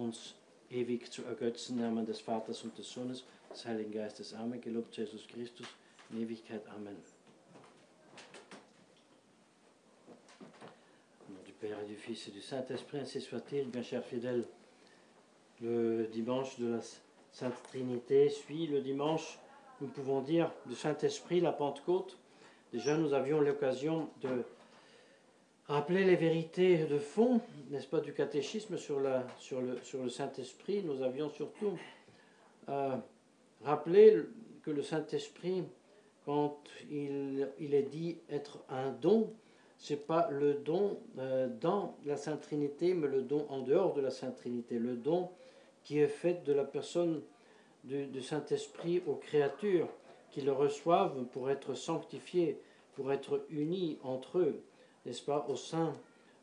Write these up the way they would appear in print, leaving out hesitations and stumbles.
uns ewig zu ergötzen. Im Namen des Vaters und des Sohnes, des Heiligen Geistes. Amen. Gelobt Jesus Christus in Ewigkeit. Amen. Au nom du Père et du Fils et du Saint-Esprit, ainsi soit-il. Bien chers fidèles, le dimanche de la Sainte Trinité suit le dimanche, nous pouvons dire, du Saint-Esprit, la Pentecôte. Déjà, nous avions l'occasion de rappeler les vérités de fond, n'est-ce pas, du catéchisme sur le Saint-Esprit. Nous avions surtout rappelé que le Saint-Esprit, quand il est dit être un don, ce n'est pas le don dans la Sainte Trinité, mais le don en dehors de la Sainte Trinité, le don qui est fait de la personne du Saint-Esprit aux créatures qui le reçoivent pour être sanctifiées, pour être unis entre eux, n'est-ce pas, au sein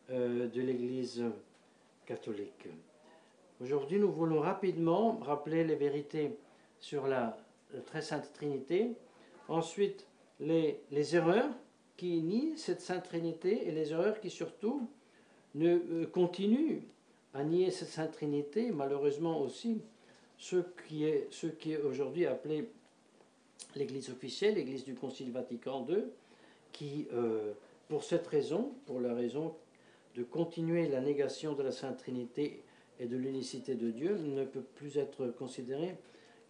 de l'Église catholique. Aujourd'hui, nous voulons rapidement rappeler les vérités sur la très sainte Trinité, ensuite les erreurs qui nient cette sainte Trinité et les erreurs qui surtout continuent à nier cette sainte Trinité, malheureusement aussi ce qui est aujourd'hui appelé l'Église officielle, l'Église du Concile Vatican II, qui, pour cette raison, pour la raison de continuer la négation de la Sainte Trinité et de l'unicité de Dieu, ne peut plus être considérée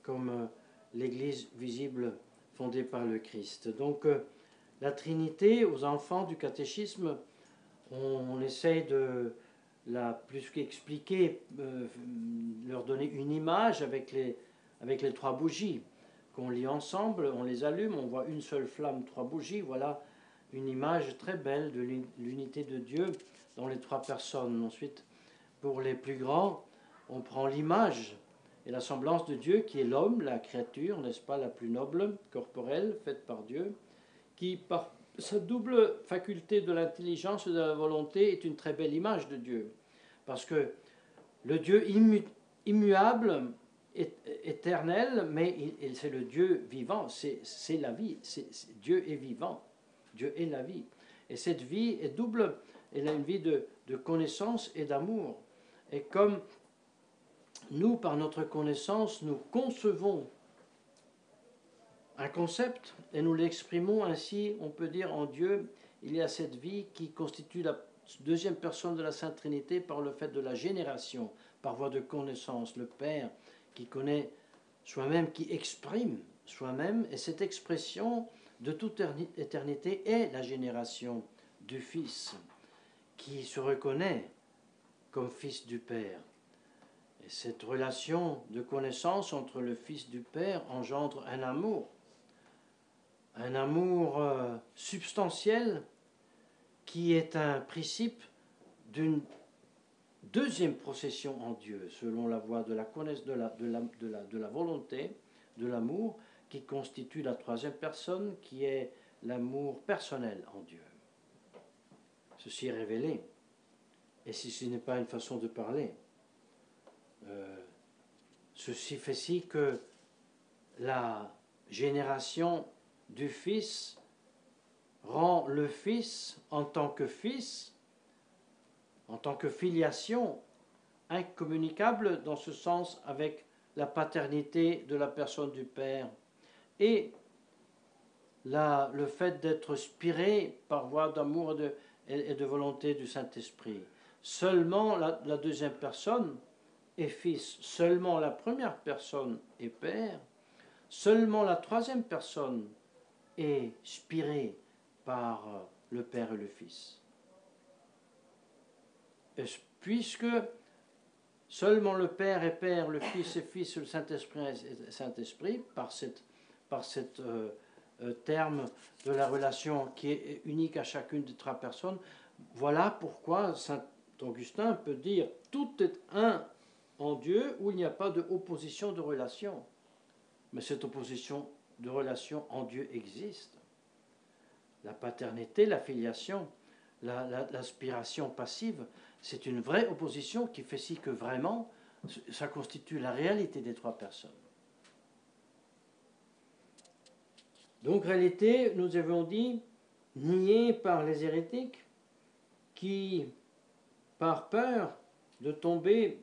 comme l'Église visible fondée par le Christ. Donc, la Trinité, aux enfants du catéchisme, on essaye de la plus qu'expliquer, leur donner une image avec les trois bougies qu'on lit ensemble, on les allume, on voit une seule flamme, trois bougies, voilà une image très belle de l'unité de Dieu dans les trois personnes. Ensuite, pour les plus grands, on prend l'image et la semblance de Dieu qui est l'homme, la créature, n'est-ce pas, la plus noble, corporelle, faite par Dieu, qui par sa double faculté de l'intelligence et de la volonté est une très belle image de Dieu. Parce que le Dieu immuable, éternel, mais c'est le Dieu vivant, c'est la vie, Dieu est vivant, Dieu est la vie. Et cette vie est double, elle a une vie de connaissance et d'amour. Et comme nous, par notre connaissance, nous concevons un concept et nous l'exprimons ainsi, on peut dire en Dieu, il y a cette vie qui constitue la deuxième personne de la Sainte Trinité par le fait de la génération, par voie de connaissance, le Père qui connaît soi-même, qui exprime soi-même, et cette expression de toute éternité est la génération du Fils, qui se reconnaît comme Fils du Père. Et cette relation de connaissance entre le Fils du Père engendre un amour substantiel qui est un principe d'une deuxième procession en Dieu, selon la voie de la connaissance, de la volonté, de l'amour, qui constitue la troisième personne, qui est l'amour personnel en Dieu. Ceci est révélé. Et si ce n'est pas une façon de parler, ceci fait si que la génération du Fils rend le Fils en tant que Fils, en tant que filiation, incommunicable dans ce sens avec la paternité de la personne du Père. Et le fait d'être spiré par voie d'amour et de volonté du Saint-Esprit. Seulement la deuxième personne est Fils, seulement la première personne est Père, seulement la troisième personne est spirée par le Père et le Fils. Et puisque seulement le Père est Père, le Fils est Fils, le Saint-Esprit est Saint-Esprit, par cette terme de la relation qui est unique à chacune des trois personnes, voilà pourquoi Saint Augustin peut dire « tout est un en Dieu où il n'y a pas d'opposition de relation ». Mais cette opposition de relation en Dieu existe. La paternité, la filiation, l'aspiration passive, c'est une vraie opposition qui fait si que vraiment, ça constitue la réalité des trois personnes. Donc, réalité, nous avons dit, niée par les hérétiques qui, par peur de tomber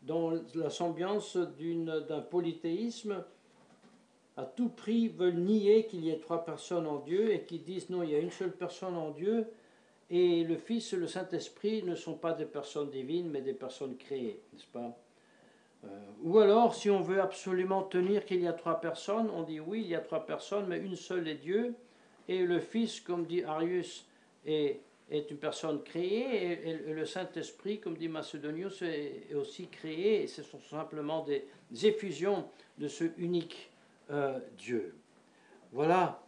dans la semblance d'un polythéisme, à tout prix veulent nier qu'il y ait trois personnes en Dieu et qui disent non, il y a une seule personne en Dieu et le Fils et le Saint-Esprit ne sont pas des personnes divines mais des personnes créées, n'est-ce pas? Ou alors, si on veut absolument tenir qu'il y a trois personnes, on dit oui, il y a trois personnes, mais une seule est Dieu, et le Fils, comme dit Arius, est une personne créée, et le Saint-Esprit, comme dit Macédonius, est aussi créé, et ce sont simplement des effusions de ce unique Dieu. Voilà,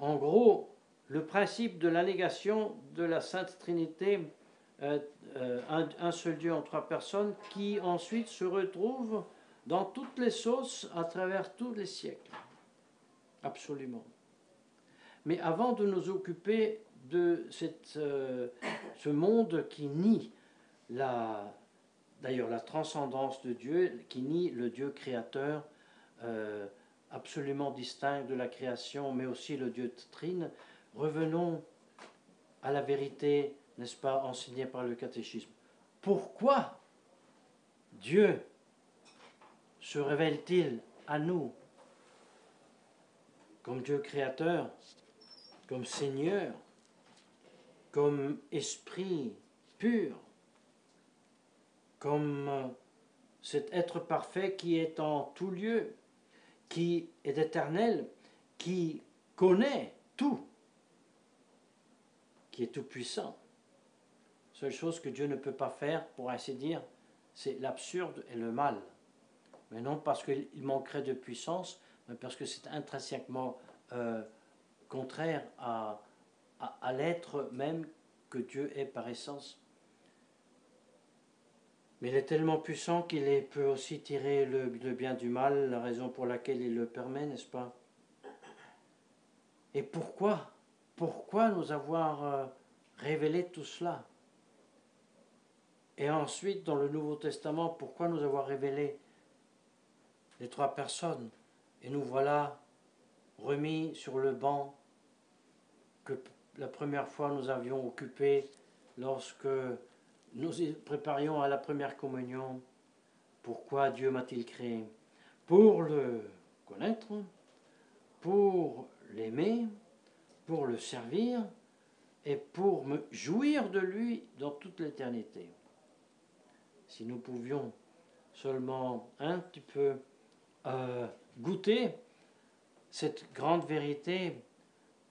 en gros, le principe de la négation de la Sainte Trinité, un seul Dieu en trois personnes, qui ensuite se retrouve dans toutes les sauces à travers tous les siècles. Absolument. Mais avant de nous occuper de ce monde qui nie d'ailleurs la transcendance de Dieu, qui nie le Dieu créateur, absolument distinct de la création, mais aussi le Dieu trine, revenons à la vérité, n'est-ce pas, enseignée par le catéchisme. Pourquoi Dieu se révèle-t-il à nous comme Dieu créateur, comme Seigneur, comme Esprit pur, comme cet être parfait qui est en tout lieu, qui est éternel, qui connaît tout, qui est tout-puissant. Seule chose que Dieu ne peut pas faire, pour ainsi dire, c'est l'absurde et le mal. Mais non parce qu'il manquerait de puissance, mais parce que c'est intrinsèquement contraire à l'être même que Dieu est par essence. Mais il est tellement puissant qu'il peut aussi tirer le bien du mal, la raison pour laquelle il le permet, n'est-ce pas? Et pourquoi nous avoir révélé tout cela? Et ensuite, dans le Nouveau Testament, pourquoi nous avoir révélé les trois personnes? Et nous voilà remis sur le banc que la première fois nous avions occupé lorsque nous préparions à la première communion. Pourquoi Dieu m'a-t-il créé? Pour le connaître, pour l'aimer, pour le servir et pour me jouir de lui dans toute l'éternité. Si nous pouvions seulement un petit peu goûter cette grande vérité,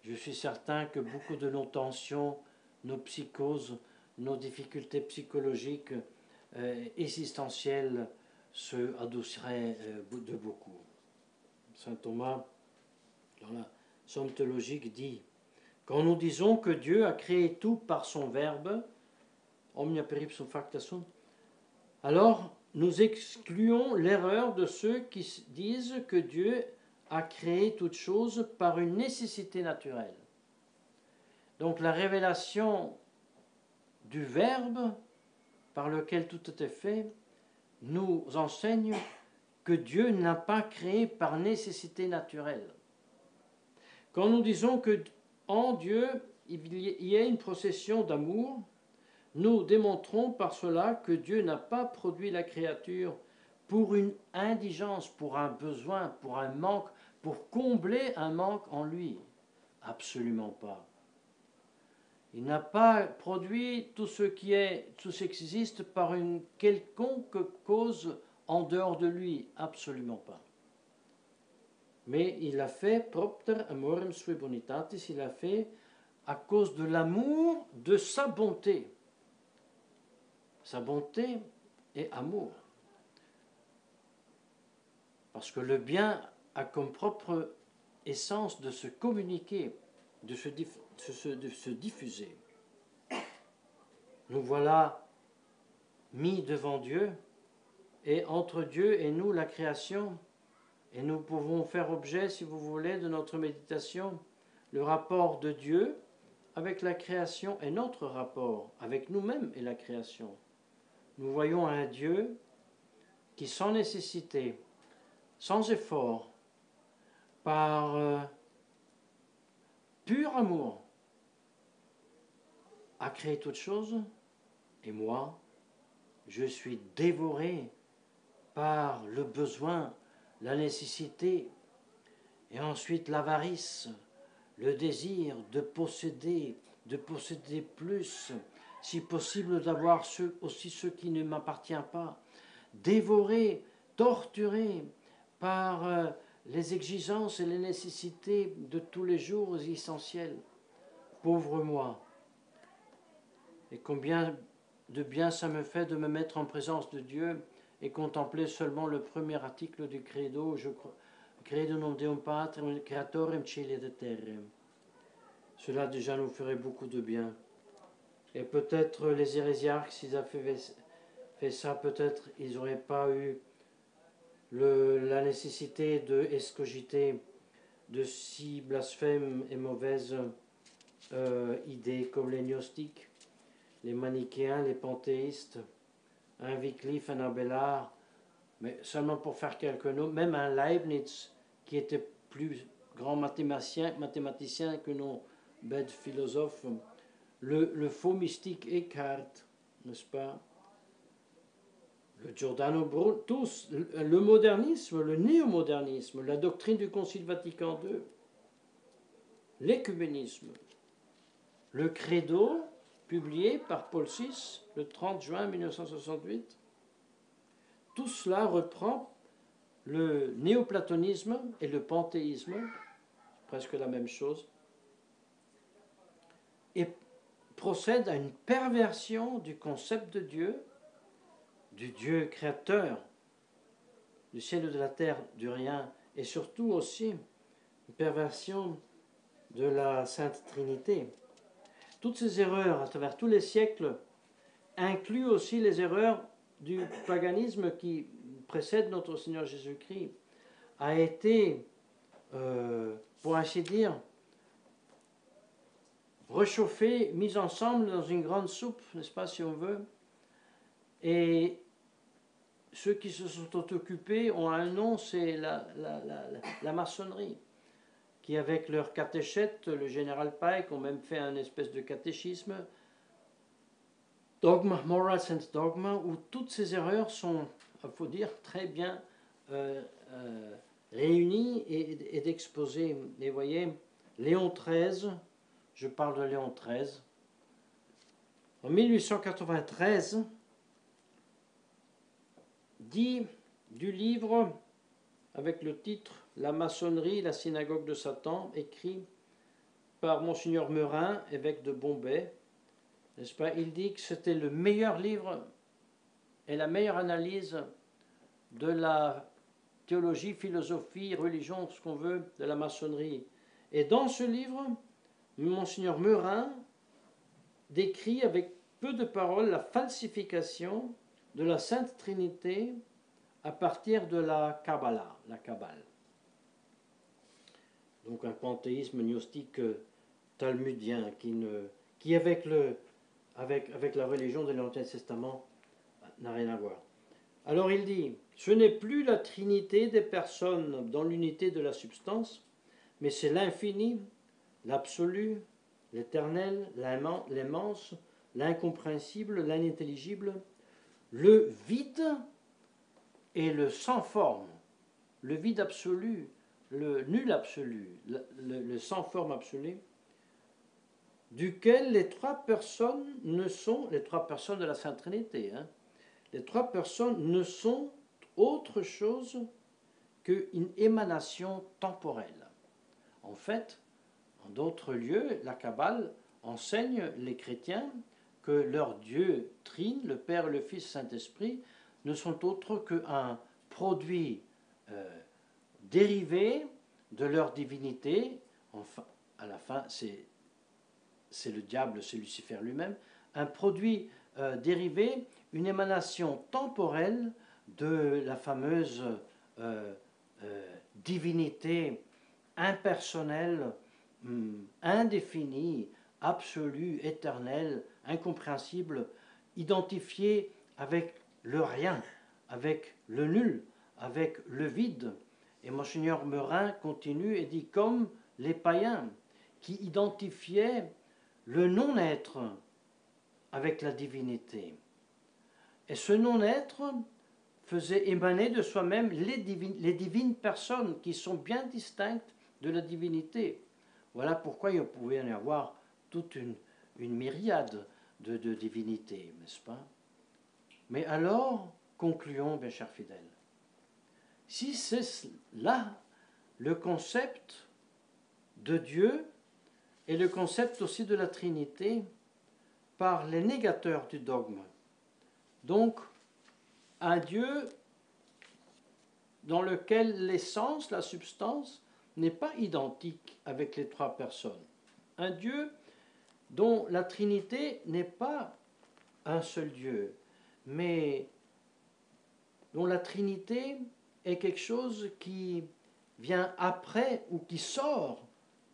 je suis certain que beaucoup de nos tensions, nos psychoses, nos difficultés psychologiques existentielles se adouciraient de beaucoup. Saint Thomas, dans la Somme théologique, dit: quand nous disons que Dieu a créé tout par son Verbe, omnia per ipsum facta sunt, alors nous excluons l'erreur de ceux qui disent que Dieu a créé toute chose par une nécessité naturelle. Donc la révélation du Verbe par lequel tout était fait nous enseigne que Dieu n'a pas créé par nécessité naturelle. Quand nous disons que en Dieu il y a une procession d'amour, nous démontrons par cela que Dieu n'a pas produit la créature pour une indigence, pour un besoin, pour un manque, pour combler un manque en lui. Absolument pas. Il n'a pas produit tout ce qui existe par une quelconque cause en dehors de lui. Absolument pas. Mais il l'a fait propter amorem sui bonitatis, il l'a fait à cause de l'amour de sa bonté. Sa bonté est amour. Parce que le bien a comme propre essence de se communiquer, de se diffuser. Nous voilà mis devant Dieu, et entre Dieu et nous la création, et nous pouvons faire objet, si vous voulez, de notre méditation, le rapport de Dieu avec la création et notre rapport avec nous-mêmes et la création. Nous voyons un Dieu qui, sans nécessité, sans effort, par pur amour, a créé toute chose, et moi, je suis dévoré par le besoin, la nécessité, et ensuite l'avarice, le désir de posséder plus, si possible d'avoir aussi ce qui ne m'appartient pas, dévoré, torturé par les exigences et les nécessités de tous les jours essentiels. Pauvre moi! Et combien de bien ça me fait de me mettre en présence de Dieu et contempler seulement le premier article du credo, je crois, credo non Deum Patrem, Creatorem Caeli et Terrem. Cela déjà nous ferait beaucoup de bien. Et peut-être les hérésiarques, s'ils avaient fait ça, peut-être ils n'auraient pas eu la nécessité de escogiter de si blasphèmes et mauvaises idées comme les gnostiques, les manichéens, les panthéistes, un Wycliffe, un Abélard, mais seulement pour faire quelques noms, même un Leibniz qui était plus grand mathématicien que nos bêtes philosophes, le faux mystique Eckhart, n'est-ce pas, le Giordano Bruno, tous, le modernisme, le néomodernisme, la doctrine du Concile Vatican II, l'écuménisme, le credo publié par Paul VI le 30 juin 1968, tout cela reprend le néoplatonisme et le panthéisme, presque la même chose, et procède à une perversion du concept de Dieu, du Dieu créateur, du ciel et de la terre, du rien, et surtout aussi une perversion de la Sainte Trinité. Toutes ces erreurs à travers tous les siècles incluent aussi les erreurs du paganisme qui précède notre Seigneur Jésus-Christ, a été, pour ainsi dire, réchauffé, mis ensemble dans une grande soupe, n'est-ce pas, si on veut. Et ceux qui se sont occupés ont un nom, c'est la maçonnerie, qui avec leur catéchète, le général Pike, ont même fait un espèce de catéchisme, Dogma, Moral Sense Dogma, où toutes ces erreurs sont, il faut dire, très bien réunies et exposées. Et vous voyez, Léon XIII, je parle de Léon XIII, en 1893, dit du livre avec le titre La maçonnerie, la synagogue de Satan, écrit par Monseigneur Meurin, évêque de Bombay, n'est-ce pas? Il dit que c'était le meilleur livre et la meilleure analyse de la théologie, philosophie, religion, ce qu'on veut, de la maçonnerie. Et dans ce livre, Monseigneur Meurin décrit avec peu de paroles la falsification de la Sainte Trinité à partir de la Kabbalah, la Kabbale. Donc un panthéisme gnostique talmudien qui avec la religion de l'Ancien Testament n'a rien à voir. Alors il dit, ce n'est plus la trinité des personnes dans l'unité de la substance, mais c'est l'infini, l'absolu, l'éternel, l'immense, l'incompréhensible, l'inintelligible, le vide et le sans forme, le vide absolu, le nul absolu, le sans forme absolu, duquel les trois personnes ne sont, les trois personnes de la Sainte Trinité, les trois personnes ne sont autre chose qu'une émanation temporelle. En fait, en d'autres lieux, la Kabbale enseigne les chrétiens que leur Dieu trine, le Père, le Fils, le Saint-Esprit, ne sont autres qu'un produit dérivé de leur divinité. Enfin, à la fin, c'est le diable, c'est Lucifer lui-même, un produit dérivé, une émanation temporelle de la fameuse divinité impersonnelle, indéfinie, absolue, éternelle, incompréhensible, identifiée avec le rien, avec le nul, avec le vide. Et Monseigneur Meurin continue et dit, comme les païens qui identifiaient le non-être avec la divinité. Et ce non-être faisait émaner de soi-même les divines personnes qui sont bien distinctes de la divinité. Voilà pourquoi il pouvait y avoir toute une myriade de divinités, n'est-ce pas? Mais alors, concluons, mes chers fidèles. Si c'est là le concept de Dieu et le concept aussi de la Trinité par les négateurs du dogme, donc un Dieu dans lequel l'essence, la substance, n'est pas identique avec les trois personnes. Un Dieu dont la Trinité n'est pas un seul Dieu, mais dont la Trinité est quelque chose qui vient après ou qui sort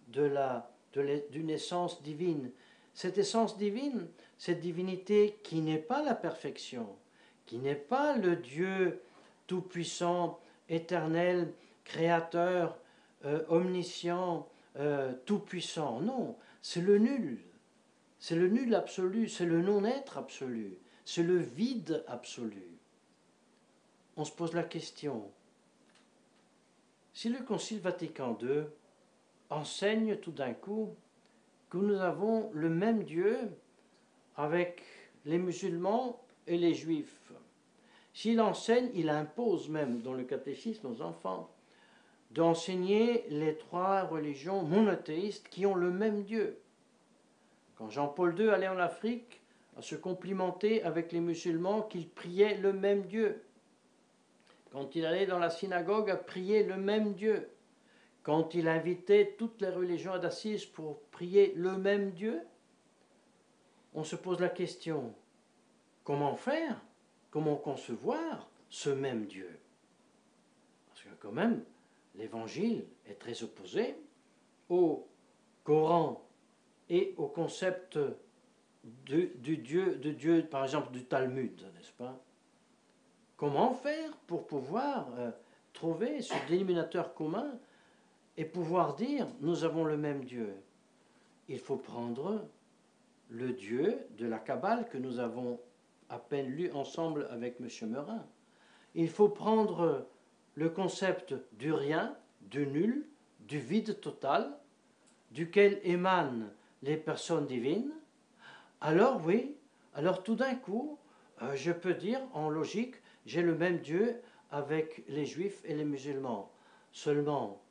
d'une essence divine. Cette essence divine, cette divinité qui n'est pas la perfection, qui n'est pas le Dieu tout-puissant, éternel, créateur, omniscient, tout-puissant. Non, c'est le nul. C'est le nul absolu, c'est le non-être absolu, c'est le vide absolu. On se pose la question, si le Concile Vatican II enseigne tout d'un coup que nous avons le même Dieu avec les musulmans et les juifs, s'il enseigne, il impose même dans le catéchisme aux enfants d'enseigner les trois religions monothéistes qui ont le même Dieu. Quand Jean-Paul II allait en Afrique, à se complimenter avec les musulmans qu'ils priaient le même Dieu. Quand il allait dans la synagogue à prier le même Dieu. Quand il invitait toutes les religions d'assises pour prier le même Dieu, on se pose la question, comment faire? Comment concevoir ce même Dieu? Parce que quand même, l'Évangile est très opposé au Coran et au concept de Dieu, par exemple du Talmud, n'est-ce pas? Comment faire pour pouvoir trouver ce dénominateur commun et pouvoir dire nous avons le même Dieu? Il faut prendre le Dieu de la Kabbale que nous avons à peine lu ensemble avec M. Meurin. Il faut prendre le concept du rien, du nul, du vide total, duquel émanent les personnes divines. Alors oui, alors tout d'un coup, je peux dire en logique, j'ai le même Dieu avec les juifs et les musulmans. Seulement,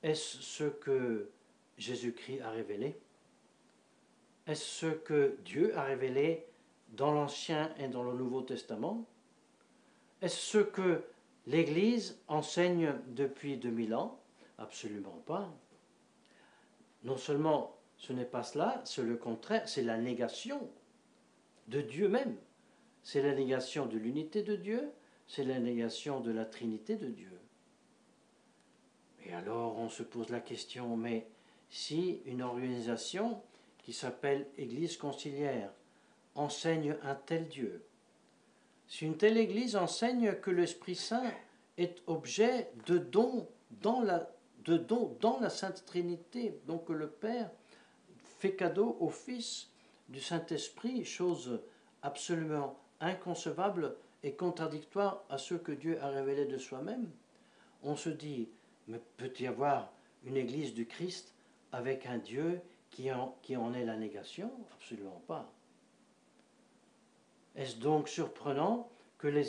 est-ce ce que Jésus-Christ a révélé? Est-ce ce que Dieu a révélé dans l'Ancien et dans le Nouveau Testament? Est-ce ce que l'Église enseigne depuis 2000 ans? Absolument pas. Non seulement ce n'est pas cela, c'est le contraire, c'est la négation de Dieu même. C'est la négation de l'unité de Dieu, c'est la négation de la Trinité de Dieu. Et alors on se pose la question, mais si une organisation qui s'appelle Église conciliaire enseigne un tel Dieu, si une telle Église enseigne que l'Esprit Saint est objet de don dans la Sainte Trinité, donc que le Père fait cadeau au Fils du Saint-Esprit, chose absolument inconcevable et contradictoire à ce que Dieu a révélé de soi-même, on se dit, mais peut-il y avoir une Église du Christ avec un Dieu qui en est la négation? Absolument pas. Est-ce donc surprenant que les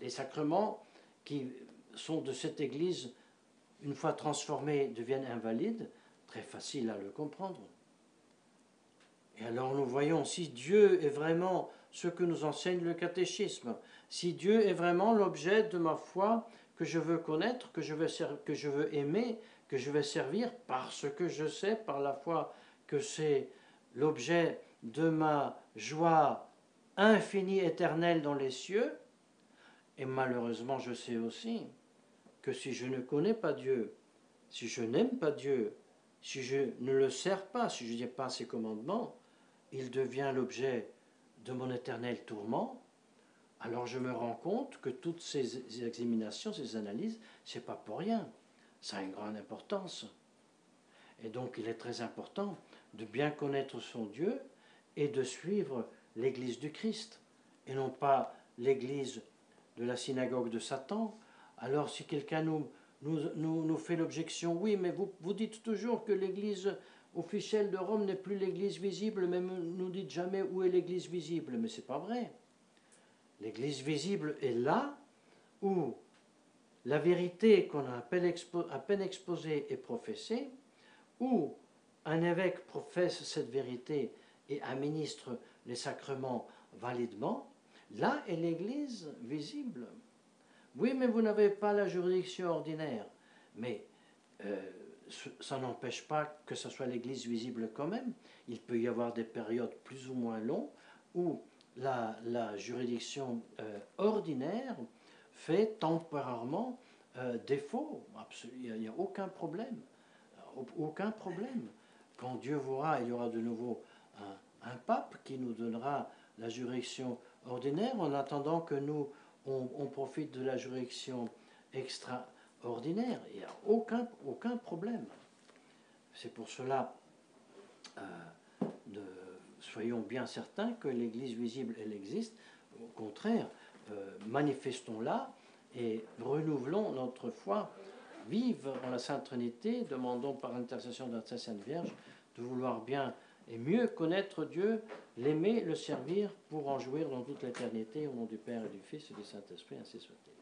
sacrements qui sont de cette Église, une fois transformés, deviennent invalides? Très facile à le comprendre. Et alors nous voyons, si Dieu est vraiment ce que nous enseigne le catéchisme, si Dieu est vraiment l'objet de ma foi que je veux connaître, que je veux aimer, que je vais servir, parce que je sais par la foi que c'est l'objet de ma joie infinie, éternelle dans les cieux, et malheureusement je sais aussi que si je ne connais pas Dieu, si je n'aime pas Dieu, si je ne le sers pas, si je n'ai pas ses commandements, il devient l'objet de mon éternel tourment. Alors je me rends compte que toutes ces examinations, ces analyses, c'est pas pour rien. Ça a une grande importance. Et donc il est très important de bien connaître son Dieu et de suivre l'Église du Christ, et non pas l'église de la synagogue de Satan. Alors si quelqu'un nous fait l'objection, oui, mais vous dites toujours que l'église officielle de Rome n'est plus l'église visible, mais nous dites jamais où est l'église visible. Mais c'est pas vrai. L'église visible est là où la vérité qu'on a à peine exposée est professée, où un évêque professe cette vérité et administre les sacrements validement, là est l'église visible. Oui, mais vous n'avez pas la juridiction ordinaire. Mais ça n'empêche pas que ce soit l'église visible quand même. Il peut y avoir des périodes plus ou moins longues où la juridiction ordinaire fait temporairement défaut. Il n'y a aucun problème. Aucun problème. Quand Dieu voudra, il y aura de nouveau un pape qui nous donnera la juridiction ordinaire en attendant que nous, on profite de la juridiction extraordinaire. Il n'y a aucun problème. C'est pour cela, soyons bien certains que l'Église visible, elle existe. Au contraire, manifestons-la et renouvelons notre foi vive en la Sainte Trinité, demandons par l'intercession de la Très Sainte Vierge de vouloir bien et mieux connaître Dieu, l'aimer, le servir pour en jouir dans toute l'éternité, au nom du Père et du Fils et du Saint-Esprit, ainsi soit-il.